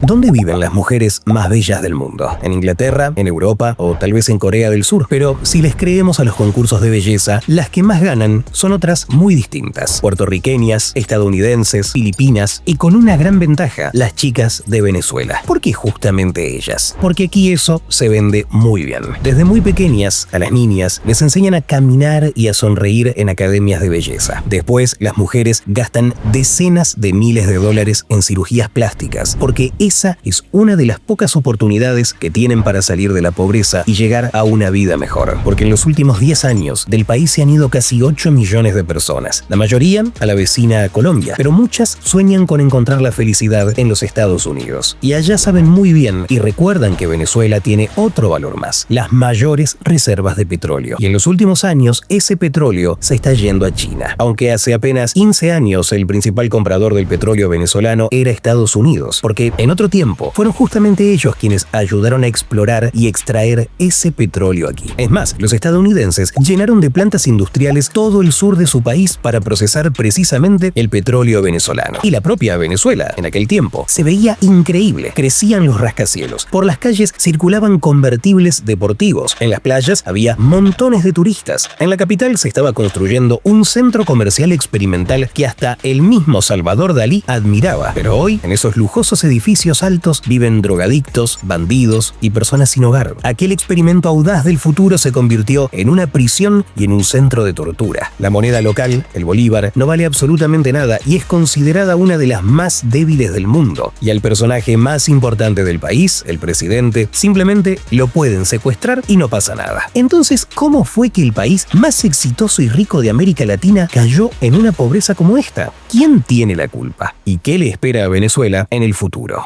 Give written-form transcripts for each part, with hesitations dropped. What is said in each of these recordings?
¿Dónde viven las mujeres más bellas del mundo? ¿En Inglaterra, en Europa o tal vez en Corea del Sur? Pero si les creemos a los concursos de belleza, las que más ganan son otras muy distintas. Puertorriqueñas, estadounidenses, filipinas y con una gran ventaja, las chicas de Venezuela. ¿Por qué justamente ellas? Porque aquí eso se vende muy bien. Desde muy pequeñas a las niñas les enseñan a caminar y a sonreír en academias de belleza. Después, las mujeres gastan decenas de miles de dólares en cirugías plásticas, porque esa es una de las pocas oportunidades que tienen para salir de la pobreza y llegar a una vida mejor. Porque en los últimos 10 años del país se han ido casi 8 millones de personas, la mayoría a la vecina Colombia, pero muchas sueñan con encontrar la felicidad en los Estados Unidos. Y allá saben muy bien y recuerdan que Venezuela tiene otro valor más, las mayores reservas de petróleo. Y en los últimos años ese petróleo se está yendo a China. Aunque hace apenas 15 años el principal comprador del petróleo venezolano era Estados Unidos, porque en otro tiempo fueron justamente ellos quienes ayudaron a explorar y extraer ese petróleo aquí. Es más, los estadounidenses llenaron de plantas industriales todo el sur de su país para procesar precisamente el petróleo venezolano. Y la propia Venezuela, en aquel tiempo, se veía increíble. Crecían los rascacielos. Por las calles circulaban convertibles deportivos. En las playas había montones de turistas. En la capital se estaba construyendo un centro comercial experimental que hasta el mismo Salvador Dalí admiraba. Pero hoy, en esos lujosos edificios altos viven drogadictos, bandidos y personas sin hogar. Aquel experimento audaz del futuro se convirtió en una prisión y en un centro de tortura. La moneda local, el bolívar, no vale absolutamente nada y es considerada una de las más débiles del mundo. Y al personaje más importante del país, el presidente, simplemente lo pueden secuestrar y no pasa nada. Entonces, ¿cómo fue que el país más exitoso y rico de América Latina cayó en una pobreza como esta? ¿Quién tiene la culpa? ¿Y qué le espera a Venezuela en el futuro?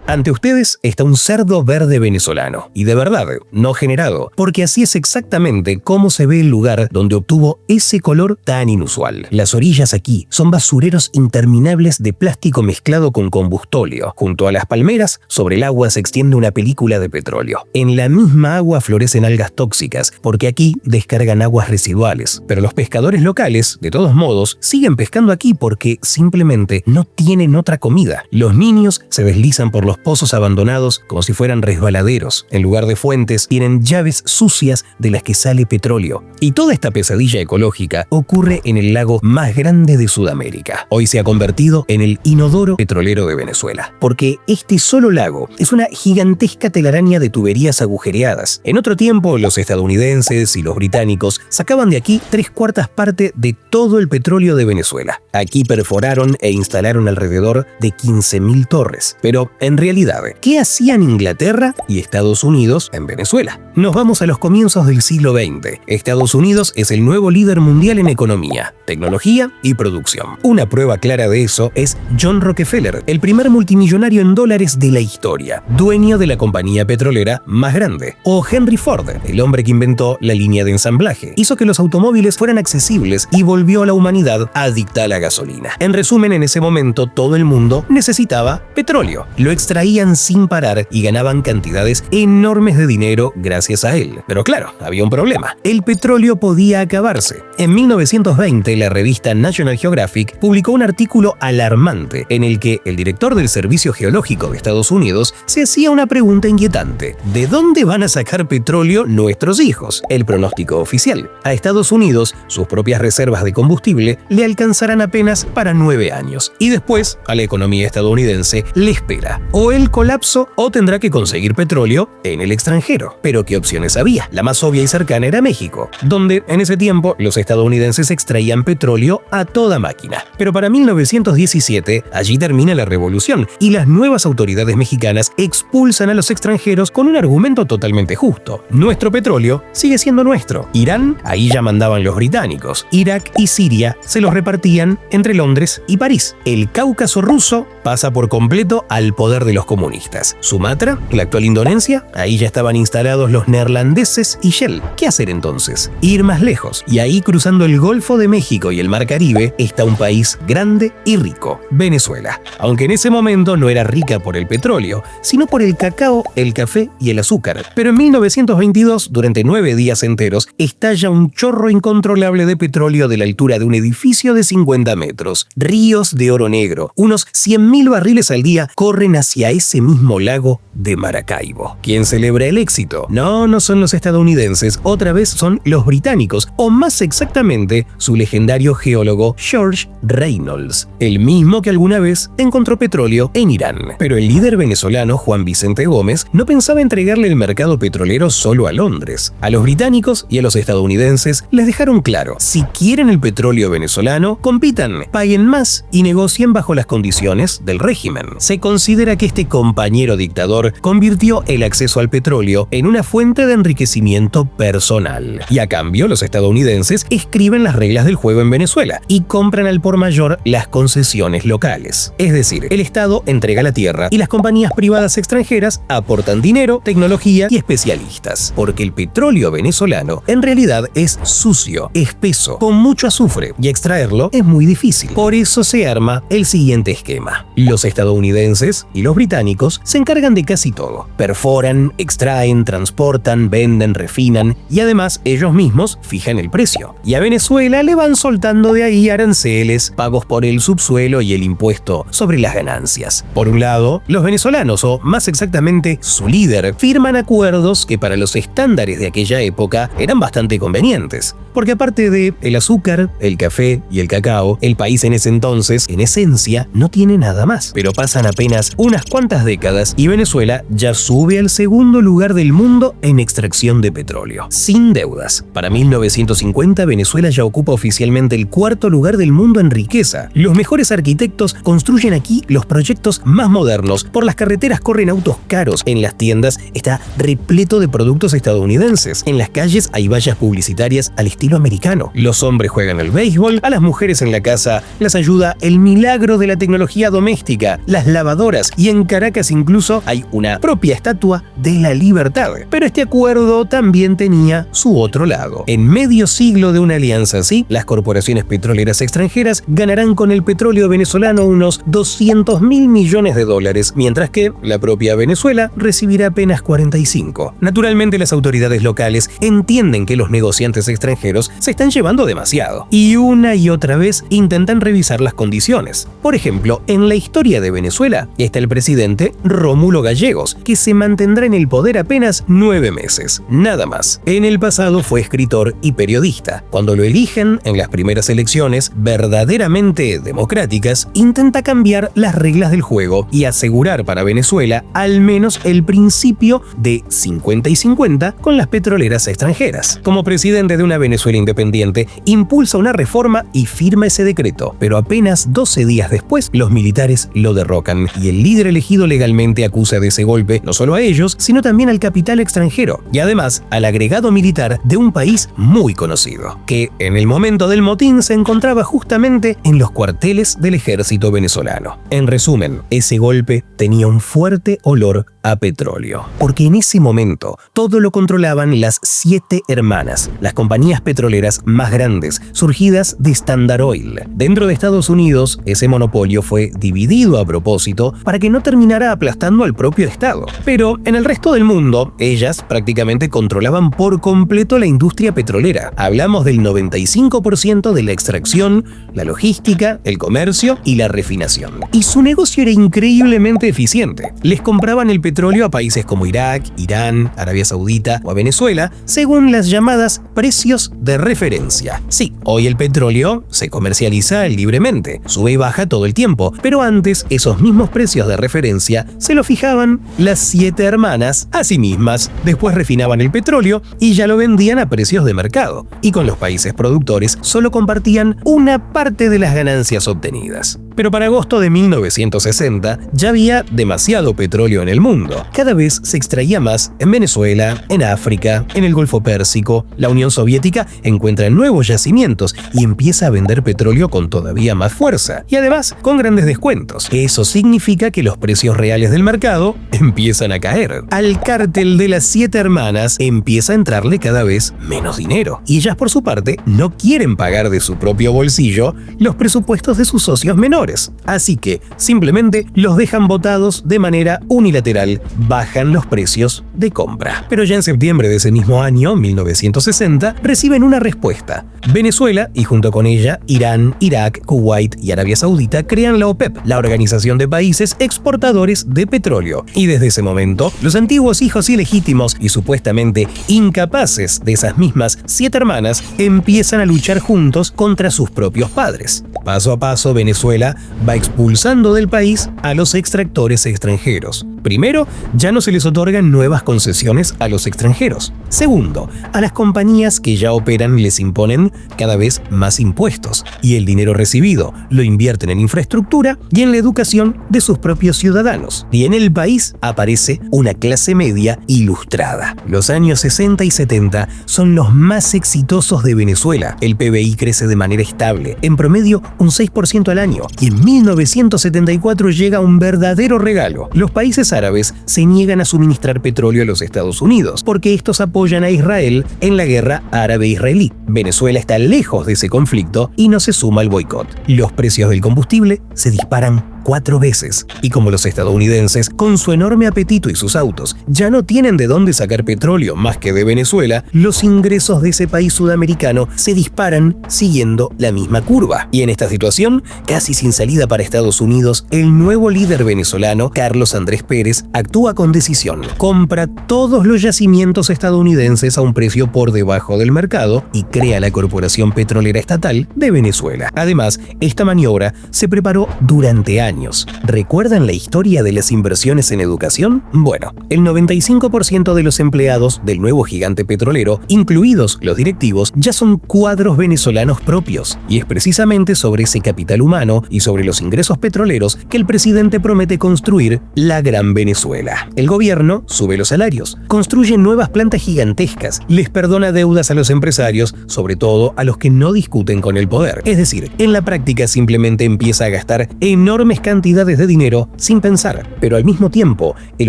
Ante ustedes está un cerdo verde venezolano, y de verdad, no generado, porque así es exactamente cómo se ve el lugar donde obtuvo ese color tan inusual. Las orillas aquí son basureros interminables de plástico mezclado con combustóleo. Junto a las palmeras, sobre el agua se extiende una película de petróleo. En la misma agua florecen algas tóxicas, porque aquí descargan aguas residuales. Pero los pescadores locales, de todos modos, siguen pescando aquí porque simplemente no tienen otra comida. Los niños se deslizan por los pozos abandonados como si fueran resbaladeros. En lugar de fuentes, tienen llaves sucias de las que sale petróleo. Y toda esta pesadilla ecológica ocurre en el lago más grande de Sudamérica. Hoy se ha convertido en el inodoro petrolero de Venezuela, porque este solo lago es una gigantesca telaraña de tuberías agujereadas. En otro tiempo, los estadounidenses y los británicos sacaban de aquí 3/4 partes de todo el petróleo de Venezuela. Aquí perforaron e instalaron alrededor de 15.000 torres. Pero en realidad, ¿qué hacían Inglaterra y Estados Unidos en Venezuela? Nos vamos a los comienzos del siglo XX. Estados Unidos es el nuevo líder mundial en economía, tecnología y producción. Una prueba clara de eso es John Rockefeller, el primer multimillonario en dólares de la historia, dueño de la compañía petrolera más grande. O Henry Ford, el hombre que inventó la línea de ensamblaje, hizo que los automóviles fueran accesibles y volvió a la humanidad adicta a la gasolina. En resumen, en ese momento todo el mundo necesitaba petróleo. Lo extraían sin parar y ganaban cantidades enormes de dinero gracias a él. Pero claro, había un problema. El petróleo podía acabarse. En 1920, la revista National Geographic publicó un artículo alarmante en el que el director del Servicio Geológico de Estados Unidos se hacía una pregunta inquietante. ¿De dónde van a sacar petróleo nuestros hijos? El pronóstico oficial. A Estados Unidos, sus propias reservas de combustible le alcanzarán apenas para 9 años. Y después, a la economía estadounidense le espera o el colapso o tendrá que conseguir petróleo en el extranjero. Pero ¿qué opciones había? La más obvia y cercana era México, donde en ese tiempo los estadounidenses extraían petróleo a toda máquina. Pero para 1917 allí termina la revolución y las nuevas autoridades mexicanas expulsan a los extranjeros con un argumento totalmente justo. Nuestro petróleo sigue siendo nuestro. Irán, ahí ya mandaban los británicos. Irak y Siria se los repartían entre Londres y París. El Cáucaso ruso pasa por completo al poder de los comunistas. Sumatra, la actual Indonesia, ahí ya estaban instalados los neerlandeses y Shell. ¿Qué hacer entonces? Ir más lejos. Y ahí, cruzando el Golfo de México y el Mar Caribe, está un país grande y rico, Venezuela. Aunque en ese momento no era rica por el petróleo, sino por el cacao, el café y el azúcar. Pero en 1922, durante 9 días enteros, estalla un chorro incontrolable de petróleo de la altura de un edificio de 50 metros. Ríos de oro negro, unos 100.000 barriles al día corren hacia hacia ese mismo lago de Maracaibo. ¿Quién celebra el éxito? No son los estadounidenses, otra vez son los británicos, o más exactamente, su legendario geólogo George Reynolds, el mismo que alguna vez encontró petróleo en Irán. Pero el líder venezolano Juan Vicente Gómez no pensaba entregarle el mercado petrolero solo a Londres. A los británicos y a los estadounidenses les dejaron claro: si quieren el petróleo venezolano, compitan, paguen más y negocien bajo las condiciones del régimen. Se considera que este compañero dictador convirtió el acceso al petróleo en una fuente de enriquecimiento personal. Y a cambio, los estadounidenses escriben las reglas del juego en Venezuela y compran al por mayor las concesiones locales. Es decir, el Estado entrega la tierra y las compañías privadas extranjeras aportan dinero, tecnología y especialistas. Porque el petróleo venezolano en realidad es sucio, espeso, con mucho azufre, y extraerlo es muy difícil. Por eso se arma el siguiente esquema. Los estadounidenses y los británicos se encargan de casi todo. Perforan, extraen, transportan, venden, refinan y además ellos mismos fijan el precio. Y a Venezuela le van soltando de ahí aranceles, pagos por el subsuelo y el impuesto sobre las ganancias. Por un lado, los venezolanos, o más exactamente su líder, firman acuerdos que para los estándares de aquella época eran bastante convenientes. Porque aparte de el azúcar, el café y el cacao, el país en ese entonces, en esencia, no tiene nada más. Pero pasan apenas unas cuantas décadas y Venezuela ya sube al segundo lugar del mundo en extracción de petróleo, sin deudas. Para 1950, Venezuela ya ocupa oficialmente el cuarto lugar del mundo en riqueza. Los mejores arquitectos construyen aquí los proyectos más modernos. Por las carreteras corren autos caros. En las tiendas está repleto de productos estadounidenses. En las calles hay vallas publicitarias al estilo americano. Los hombres juegan al béisbol, a las mujeres en la casa las ayuda el milagro de la tecnología doméstica, las lavadoras, y en Caracas incluso hay una propia estatua de la libertad. Pero este acuerdo también tenía su otro lado. En medio siglo de una alianza así, las corporaciones petroleras extranjeras ganarán con el petróleo venezolano unos 200.000 millones de dólares, mientras que la propia Venezuela recibirá apenas 45. Naturalmente, las autoridades locales entienden que los negociantes extranjeros se están llevando demasiado y una y otra vez intentan revisar las condiciones. Por ejemplo, en la historia de Venezuela está el presidente Rómulo Gallegos, que se mantendrá en el poder apenas 9 meses, nada más. En el pasado fue escritor y periodista. Cuando lo eligen en las primeras elecciones verdaderamente democráticas, intenta cambiar las reglas del juego y asegurar para Venezuela al menos el principio de 50 y 50 con las petroleras extranjeras. Como presidente de una Venezuela independiente, impulsa una reforma y firma ese decreto, pero apenas 12 días después los militares lo derrocan y el líder elegido legalmente acusa de ese golpe no solo a ellos, sino también al capital extranjero y además al agregado militar de un país muy conocido, que en el momento del motín se encontraba justamente en los cuarteles del ejército venezolano. En resumen, ese golpe tenía un fuerte olor a petróleo, porque en ese momento todo lo controlaban las 7 hermanas, las compañías petroleras más grandes, surgidas de Standard Oil. Dentro de Estados Unidos, ese monopolio fue dividido a propósito para que no terminara aplastando al propio Estado. Pero en el resto del mundo, ellas prácticamente controlaban por completo la industria petrolera. Hablamos del 95% de la extracción, la logística, el comercio y la refinación. Y su negocio era increíblemente eficiente. Les compraban el petróleo a países como Irak, Irán, Arabia Saudita o a Venezuela, según las llamadas precios de referencia. Sí, hoy el petróleo se comercializa libremente, sube y baja todo el tiempo, pero antes esos mismos precios de referencia se lo fijaban las 7 hermanas a sí mismas. Después refinaban el petróleo y ya lo vendían a precios de mercado, y con los países productores solo compartían una parte de las ganancias obtenidas. Pero para agosto de 1960 ya había demasiado petróleo en el mundo. Cada vez se extraía más en Venezuela, en África, en el Golfo Pérsico. La Unión Soviética encuentra nuevos yacimientos y empieza a vender petróleo con todavía más fuerza, y además con grandes descuentos. Eso significa que los precios reales del mercado empiezan a caer. Al cártel de las 7 hermanas empieza a entrarle cada vez menos dinero, y ellas por su parte no quieren pagar de su propio bolsillo los presupuestos de sus socios menores. compradores. Así que simplemente los dejan botados de manera unilateral, bajan los precios de compra. Pero ya en septiembre de ese mismo año, 1960, reciben una respuesta. Venezuela, y junto con ella Irán, Irak, Kuwait y Arabia Saudita, crean la OPEP, la Organización de Países Exportadores de Petróleo. Y desde ese momento, los antiguos hijos ilegítimos y supuestamente incapaces de esas mismas 7 hermanas empiezan a luchar juntos contra sus propios padres. Paso a paso, Venezuela va expulsando del país a los extractores extranjeros. Primero, ya no se les otorgan nuevas concesiones a los extranjeros. Segundo, a las compañías que ya operan les imponen cada vez más impuestos y el dinero recibido lo invierten en infraestructura y en la educación de sus propios ciudadanos. Y en el país aparece una clase media ilustrada. Los años 60 y 70 son los más exitosos de Venezuela. El PBI crece de manera estable, en promedio un 6% al año, y en 1974 llega un verdadero regalo. Los países árabes se niegan a suministrar petróleo a los Estados Unidos porque estos apoyan a Israel en la guerra árabe-israelí. Venezuela está lejos de ese conflicto y no se suma al boicot. Los precios del combustible se disparan 4 veces. Y como los estadounidenses, con su enorme apetito y sus autos, ya no tienen de dónde sacar petróleo más que de Venezuela, los ingresos de ese país sudamericano se disparan siguiendo la misma curva. Y en esta situación, casi sin salida para Estados Unidos, el nuevo líder venezolano, Carlos Andrés Pérez, actúa con decisión. Compra todos los yacimientos estadounidenses a un precio por debajo del mercado y crea la Corporación Petrolera Estatal de Venezuela. Además, esta maniobra se preparó durante años. ¿Recuerdan la historia de las inversiones en educación? Bueno, el 95% de los empleados del nuevo gigante petrolero, incluidos los directivos, ya son cuadros venezolanos propios. Y es precisamente sobre ese capital humano y sobre los ingresos petroleros que el presidente promete construir la Gran Venezuela. El gobierno sube los salarios, construye nuevas plantas gigantescas, les perdona deudas a los empresarios, sobre todo a los que no discuten con el poder. Es decir, en la práctica simplemente empieza a gastar enormes cantidades de dinero sin pensar, pero al mismo tiempo, el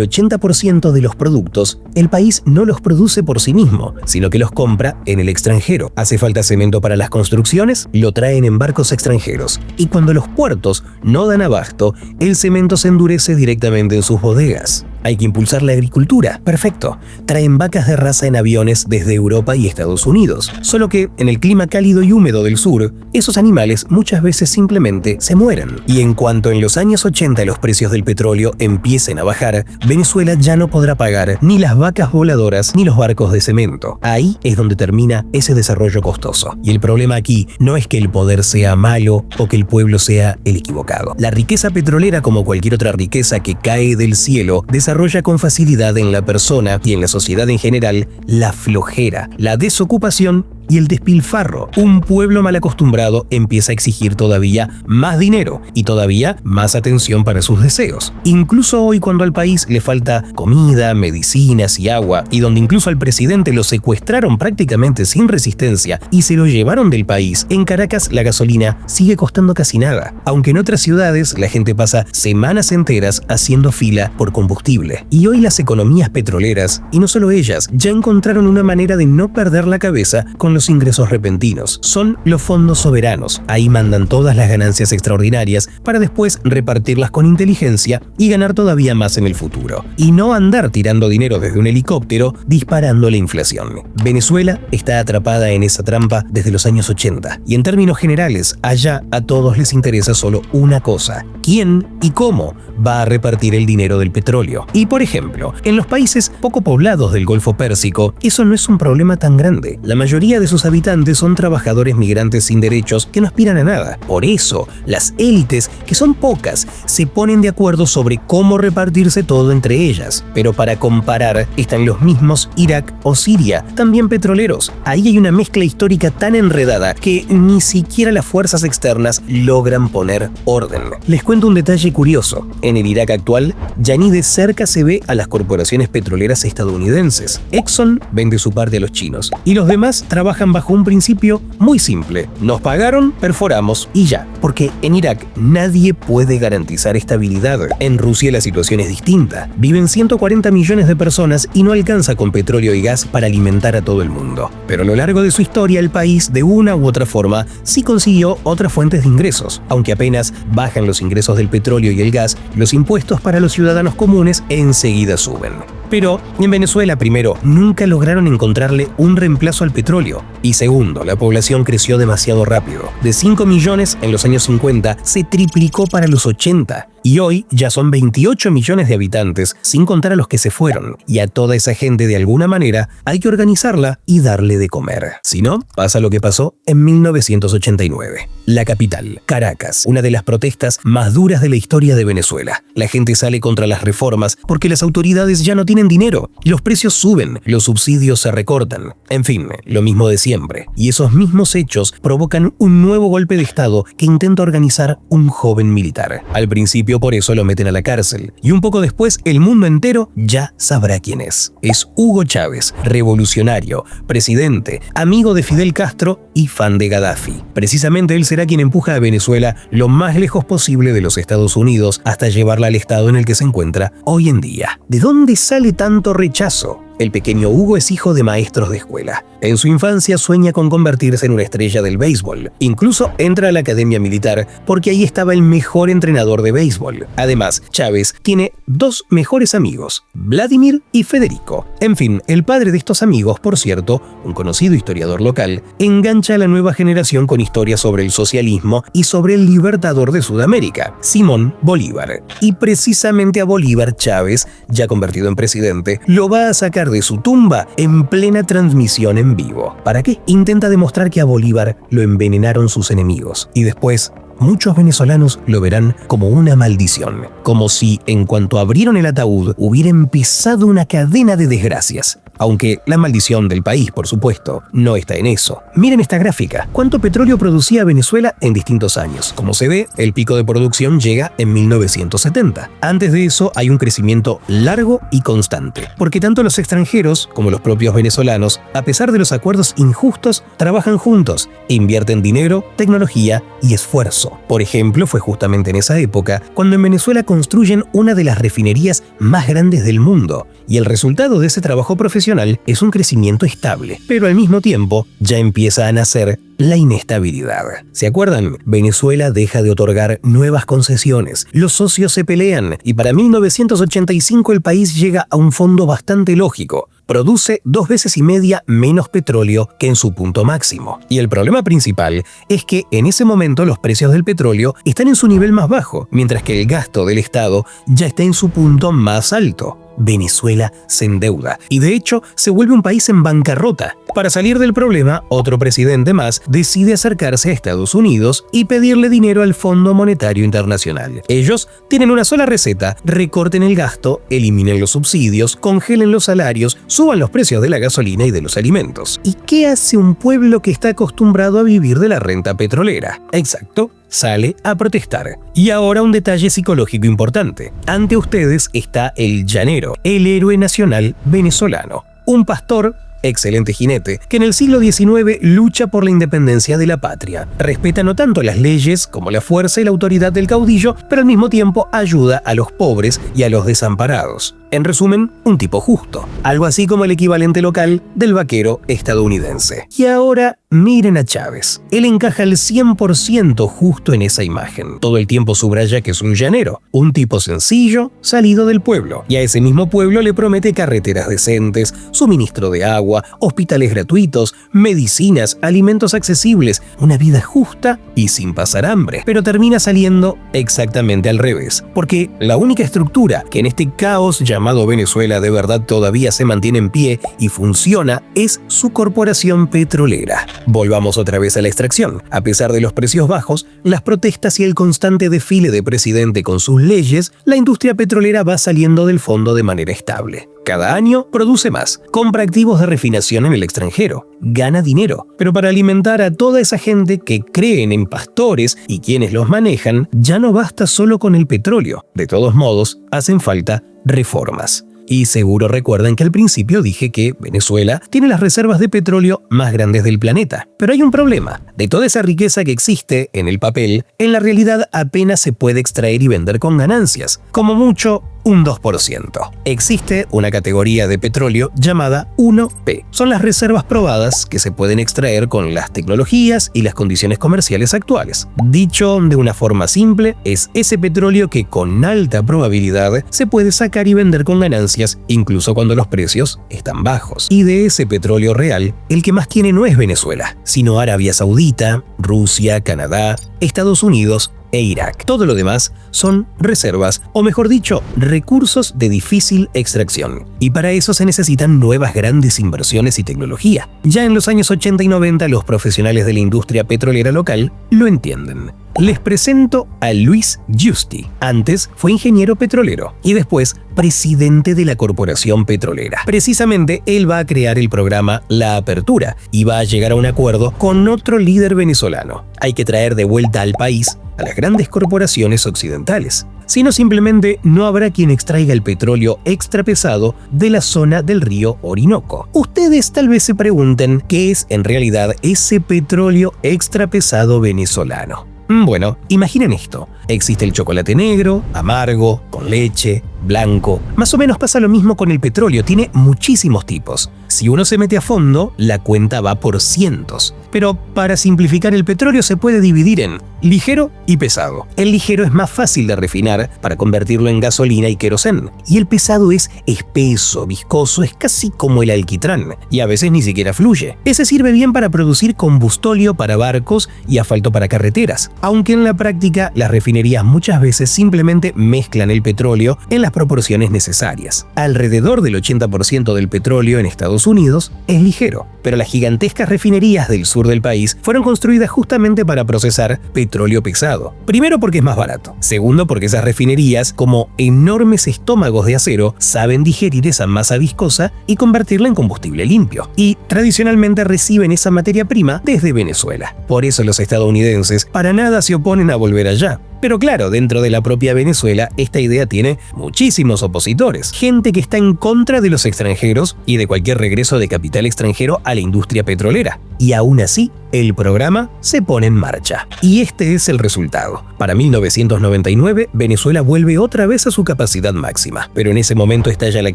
80% de los productos, el país no los produce por sí mismo, sino que los compra en el extranjero. ¿Hace falta cemento para las construcciones? Lo traen en barcos extranjeros. Y cuando los puertos no dan abasto, el cemento se endurece directamente en sus bodegas. Hay que impulsar la agricultura. Perfecto. Traen vacas de raza en aviones desde Europa y Estados Unidos. Solo que en el clima cálido y húmedo del sur, esos animales muchas veces simplemente se mueren. Y en cuanto en los años 80 los precios del petróleo empiecen a bajar, Venezuela ya no podrá pagar ni las vacas voladoras ni los barcos de cemento. Ahí es donde termina ese desarrollo costoso. Y el problema aquí no es que el poder sea malo o que el pueblo sea el equivocado. La riqueza petrolera, como cualquier otra riqueza que cae del cielo, desarrolla con facilidad en la persona y en la sociedad en general la flojera, la desocupación y el despilfarro. Un pueblo mal acostumbrado empieza a exigir todavía más dinero y todavía más atención para sus deseos. Incluso hoy, cuando al país le falta comida, medicinas y agua, y donde incluso al presidente lo secuestraron prácticamente sin resistencia y se lo llevaron del país, en Caracas la gasolina sigue costando casi nada, aunque en otras ciudades la gente pasa semanas enteras haciendo fila por combustible. Y hoy las economías petroleras, y no solo ellas, ya encontraron una manera de no perder la cabeza con los ingresos repentinos. Son los fondos soberanos. Ahí mandan todas las ganancias extraordinarias para después repartirlas con inteligencia y ganar todavía más en el futuro. Y no andar tirando dinero desde un helicóptero disparando la inflación. Venezuela está atrapada en esa trampa desde los años 80. Y en términos generales, allá a todos les interesa solo una cosa: quién y cómo va a repartir el dinero del petróleo. Y por ejemplo, en los países poco poblados del Golfo Pérsico, eso no es un problema tan grande. La mayoría de sus habitantes son trabajadores migrantes sin derechos que no aspiran a nada. Por eso, las élites, que son pocas, se ponen de acuerdo sobre cómo repartirse todo entre ellas. Pero para comparar, están los mismos Irak o Siria, también petroleros. Ahí hay una mezcla histórica tan enredada que ni siquiera las fuerzas externas logran poner orden. Les cuento un detalle curioso. En el Irak actual, ya ni de cerca se ve a las corporaciones petroleras estadounidenses. Exxon vende su parte a los chinos y los demás trabajan trabajan bajo un principio muy simple. Nos pagaron, perforamos y ya. Porque en Irak nadie puede garantizar estabilidad. En Rusia la situación es distinta. Viven 140 millones de personas y no alcanza con petróleo y gas para alimentar a todo el mundo. Pero a lo largo de su historia el país, de una u otra forma, sí consiguió otras fuentes de ingresos. Aunque apenas bajan los ingresos del petróleo y el gas, los impuestos para los ciudadanos comunes enseguida suben. Pero en Venezuela, primero, nunca lograron encontrarle un reemplazo al petróleo. Y segundo, la población creció demasiado rápido. De 5 millones en los años 50 se triplicó para los 80. Y hoy ya son 28 millones de habitantes, sin contar a los que se fueron. Y a toda esa gente, de alguna manera, hay que organizarla y darle de comer. Si no, pasa lo que pasó en 1989. La capital, Caracas, una de las protestas más duras de la historia de Venezuela. La gente sale contra las reformas porque las autoridades ya no tienen dinero. Los precios suben, los subsidios se recortan. En fin, lo mismo de siempre. Y esos mismos hechos provocan un nuevo golpe de Estado que intenta organizar un joven militar. Al principio por eso lo meten a la cárcel. Y un poco después el mundo entero ya sabrá quién es. Es Hugo Chávez, revolucionario, presidente, amigo de Fidel Castro y fan de Gaddafi. Precisamente él será quien empuja a Venezuela lo más lejos posible de los Estados Unidos hasta llevarla al estado en el que se encuentra hoy en día. ¿De dónde sale tanto rechazo? El pequeño Hugo es hijo de maestros de escuela. En su infancia sueña con convertirse en una estrella del béisbol. Incluso entra a la academia militar porque ahí estaba el mejor entrenador de béisbol. Además, Chávez tiene dos mejores amigos, Vladimir y Federico. En fin, el padre de estos amigos, por cierto, un conocido historiador local, engancha a la nueva generación con historias sobre el socialismo y sobre el libertador de Sudamérica, Simón Bolívar. Y precisamente a Bolívar Chávez, ya convertido en presidente, lo va a sacar de su tumba en plena transmisión en vivo. ¿Para qué? Intenta demostrar que a Bolívar lo envenenaron sus enemigos. Y después, muchos venezolanos lo verán como una maldición. Como si, en cuanto abrieron el ataúd, hubiera empezado una cadena de desgracias. Aunque la maldición del país, por supuesto, no está en eso. Miren esta gráfica. ¿Cuánto petróleo producía Venezuela en distintos años? Como se ve, el pico de producción llega en 1970. Antes de eso hay un crecimiento largo y constante. Porque tanto los extranjeros como los propios venezolanos, a pesar de los acuerdos injustos, trabajan juntos e invierten dinero, tecnología y esfuerzo. Por ejemplo, fue justamente en esa época cuando en Venezuela construyen una de las refinerías más grandes del mundo. Y el resultado de ese trabajo profesional es un crecimiento estable, pero al mismo tiempo ya empieza a nacer la inestabilidad. ¿Se acuerdan? Venezuela deja de otorgar nuevas concesiones, los socios se pelean y para 1985 el país llega a un fondo bastante lógico. Produce 2,5 veces menos petróleo que en su punto máximo. Y el problema principal es que en ese momento los precios del petróleo están en su nivel más bajo, mientras que el gasto del Estado ya está en su punto más alto. Venezuela se endeuda y de hecho se vuelve un país en bancarrota. Para salir del problema, otro presidente más decide acercarse a Estados Unidos y pedirle dinero al Fondo Monetario Internacional. Ellos tienen una sola receta: recorten el gasto, eliminen los subsidios, congelen los salarios, suban los precios de la gasolina y de los alimentos. ¿Y qué hace un pueblo que está acostumbrado a vivir de la renta petrolera? Exacto. Sale a protestar. Y ahora un detalle psicológico importante. Ante ustedes está el llanero, el héroe nacional venezolano. Un pastor, excelente jinete, que en el siglo XIX lucha por la independencia de la patria. Respeta no tanto las leyes como la fuerza y la autoridad del caudillo, pero al mismo tiempo ayuda a los pobres y a los desamparados. En resumen, un tipo justo, algo así como el equivalente local del vaquero estadounidense. Y ahora miren a Chávez. Él encaja al 100% justo en esa imagen. Todo el tiempo subraya que es un llanero, un tipo sencillo, salido del pueblo. Y a ese mismo pueblo le promete carreteras decentes, suministro de agua, hospitales gratuitos, medicinas, alimentos accesibles, una vida justa y sin pasar hambre. Pero termina saliendo exactamente al revés, porque la única estructura que en este caos llamado Venezuela de verdad todavía se mantiene en pie y funciona es su corporación petrolera. Volvamos otra vez a la extracción. A pesar de los precios bajos, las protestas y el constante desfile de presidente con sus leyes, la industria petrolera va saliendo del fondo de manera estable. Cada año produce más, compra activos de refinación en el extranjero, gana dinero. Pero para alimentar a toda esa gente que creen en pastores y quienes los manejan, ya no basta solo con el petróleo. De todos modos, hacen falta reformas. Y seguro recuerdan que al principio dije que Venezuela tiene las reservas de petróleo más grandes del planeta. Pero hay un problema. De toda esa riqueza que existe en el papel, en la realidad apenas se puede extraer y vender con ganancias. Como mucho, un 2%. Existe una categoría de petróleo llamada 1P. Son las reservas probadas que se pueden extraer con las tecnologías y las condiciones comerciales actuales. Dicho de una forma simple, es ese petróleo que con alta probabilidad se puede sacar y vender con ganancias incluso cuando los precios están bajos. Y de ese petróleo real, el que más tiene no es Venezuela, sino Arabia Saudita, Rusia, Canadá, Estados Unidos e Irak. Todo lo demás son reservas, o mejor dicho, recursos de difícil extracción. Y para eso se necesitan nuevas grandes inversiones y tecnología. Ya en los años 80 y 90 los profesionales de la industria petrolera local lo entienden. Les presento a Luis Giusti. Antes fue ingeniero petrolero y después presidente de la Corporación Petrolera. Precisamente él va a crear el programa La Apertura y va a llegar a un acuerdo con otro líder venezolano. Hay que traer de vuelta al país a las grandes corporaciones occidentales. Si no, simplemente no habrá quien extraiga el petróleo extra pesado de la zona del río Orinoco. Ustedes tal vez se pregunten qué es en realidad ese petróleo extra pesado venezolano. Bueno, imaginen esto. Existe el chocolate negro, amargo, con leche, blanco. Más o menos pasa lo mismo con el petróleo, tiene muchísimos tipos. Si uno se mete a fondo, la cuenta va por cientos. Pero para simplificar, el petróleo se puede dividir en ligero y pesado. El ligero es más fácil de refinar para convertirlo en gasolina y querosén. Y el pesado es espeso, viscoso, es casi como el alquitrán. Y a veces ni siquiera fluye. Ese sirve bien para producir combustóleo para barcos y asfalto para carreteras. Aunque en la práctica las refinerías muchas veces simplemente mezclan el petróleo en las proporciones necesarias. Alrededor del 80% del petróleo en Estados Unidos es ligero, pero las gigantescas refinerías del sur del país fueron construidas justamente para procesar petróleo pesado. Primero porque es más barato. Segundo porque esas refinerías, como enormes estómagos de acero, saben digerir esa masa viscosa y convertirla en combustible limpio. Y tradicionalmente reciben esa materia prima desde Venezuela. Por eso los estadounidenses para nada se oponen a volver allá. Pero claro, dentro de la propia Venezuela, esta idea tiene muchísimos opositores. Gente que está en contra de los extranjeros y de cualquier regreso de capital extranjero a la industria petrolera. Y aún así, el programa se pone en marcha. Y este es el resultado. Para 1999, Venezuela vuelve otra vez a su capacidad máxima. Pero en ese momento estalla la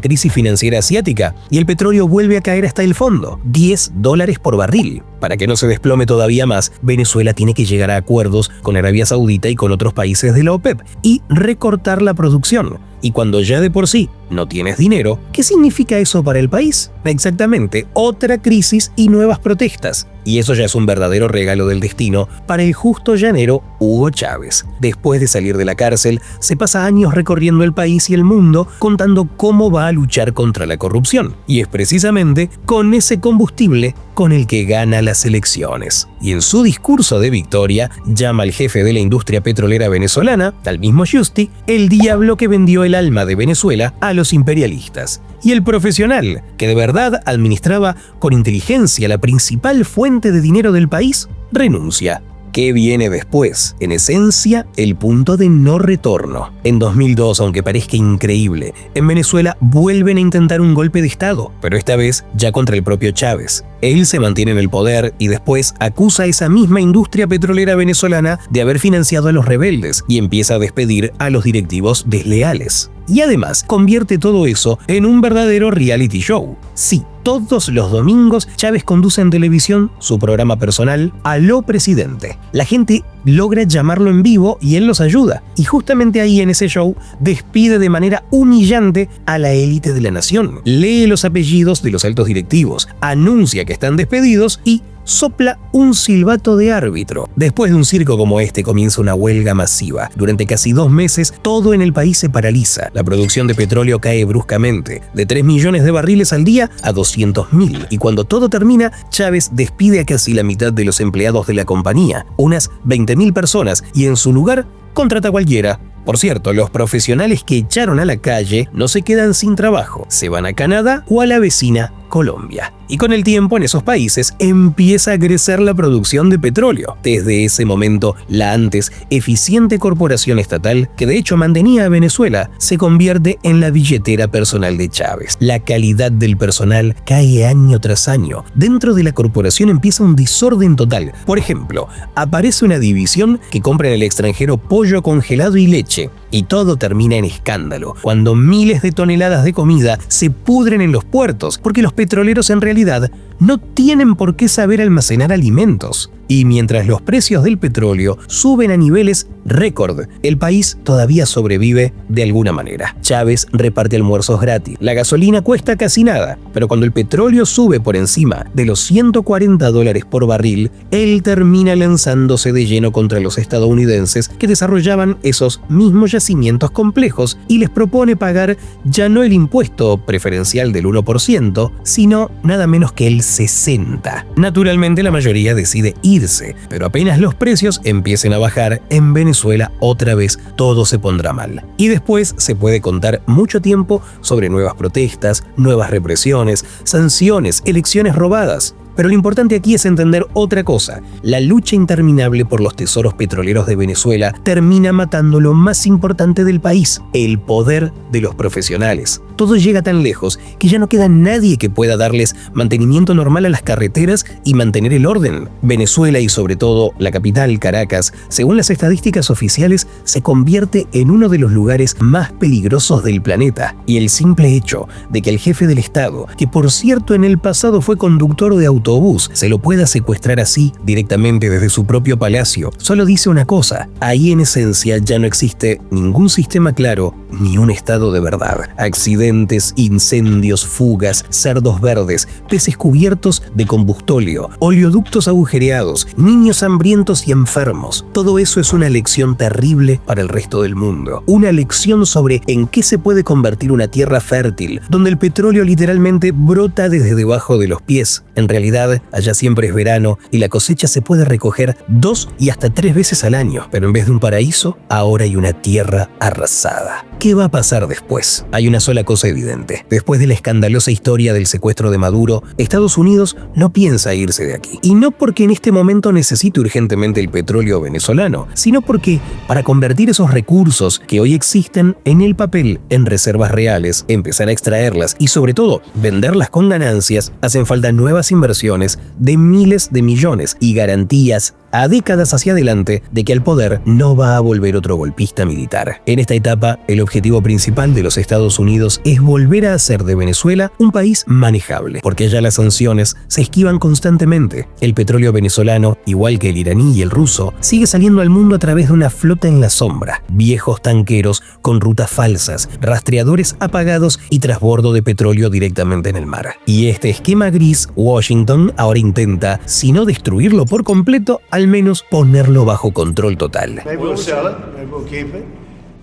crisis financiera asiática y el petróleo vuelve a caer hasta el fondo, $10 por barril. Para que no se desplome todavía más, Venezuela tiene que llegar a acuerdos con Arabia Saudita y con otros países de la OPEP y recortar la producción. Y cuando ya de por sí no tienes dinero, ¿qué significa eso para el país? Exactamente, otra crisis y nuevas protestas. Y eso ya es un verdadero regalo del destino para el justo llanero Hugo Chávez. Después de salir de la cárcel, se pasa años recorriendo el país y el mundo contando cómo va a luchar contra la corrupción. Y es precisamente con ese combustible con el que gana las elecciones. Y en su discurso de victoria llama al jefe de la industria petrolera venezolana, al mismo Giusti, el diablo que vendió el alma de Venezuela a los imperialistas. Y el profesional, que de verdad administraba con inteligencia la principal fuente de dinero del país, renuncia. ¿Qué viene después? En esencia, el punto de no retorno. En 2002, aunque parezca increíble, en Venezuela vuelven a intentar un golpe de Estado, pero esta vez ya contra el propio Chávez. Él se mantiene en el poder y después acusa a esa misma industria petrolera venezolana de haber financiado a los rebeldes y empieza a despedir a los directivos desleales. Y además, convierte todo eso en un verdadero reality show. Sí, todos los domingos Chávez conduce en televisión su programa personal Aló Presidente. La gente logra llamarlo en vivo y él los ayuda. Y justamente ahí en ese show despide de manera humillante a la élite de la nación. Lee los apellidos de los altos directivos, anuncia que están despedidos y sopla un silbato de árbitro. Después de un circo como este comienza una huelga masiva. Durante casi 2 meses todo en el país se paraliza. La producción de petróleo cae bruscamente, de 3 millones de barriles al día a 200.000. Y cuando todo termina, Chávez despide a casi la mitad de los empleados de la compañía, unas 20.000 personas, y en su lugar contrata a cualquiera. Por cierto, los profesionales que echaron a la calle no se quedan sin trabajo, se van a Canadá o a la vecina Colombia. Y con el tiempo en esos países empieza a crecer la producción de petróleo. Desde ese momento, la antes eficiente corporación estatal, que de hecho mantenía a Venezuela, se convierte en la billetera personal de Chávez. La calidad del personal cae año tras año. Dentro de la corporación empieza un desorden total. Por ejemplo, aparece una división que compra en el extranjero pollo congelado y leche. Y todo termina en escándalo, cuando miles de toneladas de comida se pudren en los puertos, porque los petroleros en realidad no tienen por qué saber almacenar alimentos. Y mientras los precios del petróleo suben a niveles récord, el país todavía sobrevive de alguna manera. Chávez reparte almuerzos gratis, la gasolina cuesta casi nada, pero cuando el petróleo sube por encima de los $140 por barril, él termina lanzándose de lleno contra los estadounidenses que desarrollaban esos mismos yacimientos complejos y les propone pagar ya no el impuesto preferencial del 1%, sino nada menos que el 60%. Naturalmente la mayoría decide irse, pero apenas los precios empiecen a bajar, en Venezuela otra vez todo se pondrá mal. Y después se puede contar mucho tiempo sobre nuevas protestas, nuevas represiones, sanciones, elecciones robadas. Pero lo importante aquí es entender otra cosa. La lucha interminable por los tesoros petroleros de Venezuela termina matando lo más importante del país, el poder de los profesionales. Todo llega tan lejos que ya no queda nadie que pueda darles mantenimiento normal a las carreteras y mantener el orden. Venezuela y sobre todo la capital, Caracas, según las estadísticas oficiales, se convierte en uno de los lugares más peligrosos del planeta. Y el simple hecho de que el jefe del Estado, que por cierto en el pasado fue conductor de autobús, se lo pueda secuestrar así directamente desde su propio palacio, solo dice una cosa: ahí en esencia ya no existe ningún sistema claro ni un estado de verdad. Accidentes, incendios, fugas, cerdos verdes, peces cubiertos de combustóleo, oleoductos agujereados, niños hambrientos y enfermos. Todo eso es una lección terrible para el resto del mundo. Una lección sobre en qué se puede convertir una tierra fértil, donde el petróleo literalmente brota desde debajo de los pies. En realidad, allá siempre es verano y la cosecha se puede recoger 2 y hasta 3 veces al año, pero en vez de un paraíso, ahora hay una tierra arrasada. ¿Qué va a pasar después? Hay una sola cosa evidente. Después de la escandalosa historia del secuestro de Maduro, Estados Unidos no piensa irse de aquí. Y no porque en este momento necesite urgentemente el petróleo venezolano, sino porque para convertir esos recursos que hoy existen en el papel en reservas reales, empezar a extraerlas y sobre todo venderlas con ganancias, hacen falta nuevas inversiones de miles de millones y garantías a décadas hacia adelante de que al poder no va a volver otro golpista militar. En esta etapa, el objetivo principal de los Estados Unidos es volver a hacer de Venezuela un país manejable, porque ya las sanciones se esquivan constantemente. El petróleo venezolano, igual que el iraní y el ruso, sigue saliendo al mundo a través de una flota en la sombra, viejos tanqueros con rutas falsas, rastreadores apagados y trasbordo de petróleo directamente en el mar. Y este esquema gris, Washington ahora intenta, si no destruirlo por completo, al menos ponerlo bajo control total. Maybe we'll sell it, maybe we'll keep it.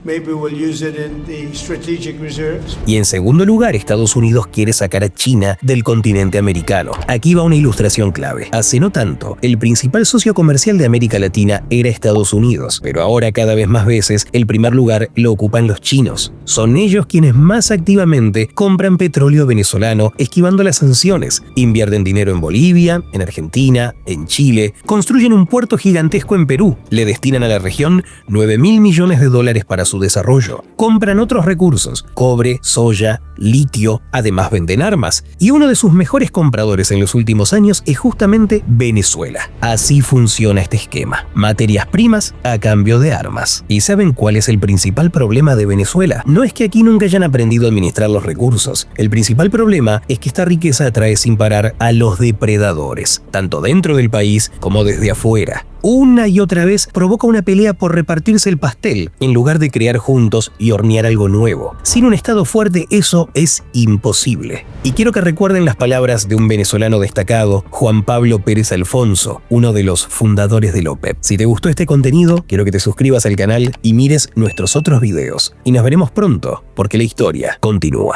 Maybe we'll use it in the strategic reserves. Y en segundo lugar, Estados Unidos quiere sacar a China del continente americano. Aquí va una ilustración clave. Hace no tanto, el principal socio comercial de América Latina era Estados Unidos, pero ahora cada vez más veces el primer lugar lo ocupan los chinos. Son ellos quienes más activamente compran petróleo venezolano, esquivando las sanciones. Invierten dinero en Bolivia, en Argentina, en Chile, construyen un puerto gigantesco en Perú, le destinan a la región $9.000 millones para su desarrollo. Compran otros recursos, cobre, soya, litio, además venden armas. Y uno de sus mejores compradores en los últimos años es justamente Venezuela. Así funciona este esquema. Materias primas a cambio de armas. ¿Y saben cuál es el principal problema de Venezuela? No es que aquí nunca hayan aprendido a administrar los recursos. El principal problema es que esta riqueza atrae sin parar a los depredadores, tanto dentro del país como desde afuera. Una y otra vez provoca una pelea por repartirse el pastel, en lugar de crear juntos y hornear algo nuevo. Sin un Estado fuerte, eso es imposible. Y quiero que recuerden las palabras de un venezolano destacado, Juan Pablo Pérez Alfonso, uno de los fundadores de la OPEP. Si te gustó este contenido, quiero que te suscribas al canal y mires nuestros otros videos. Y nos veremos pronto, porque la historia continúa.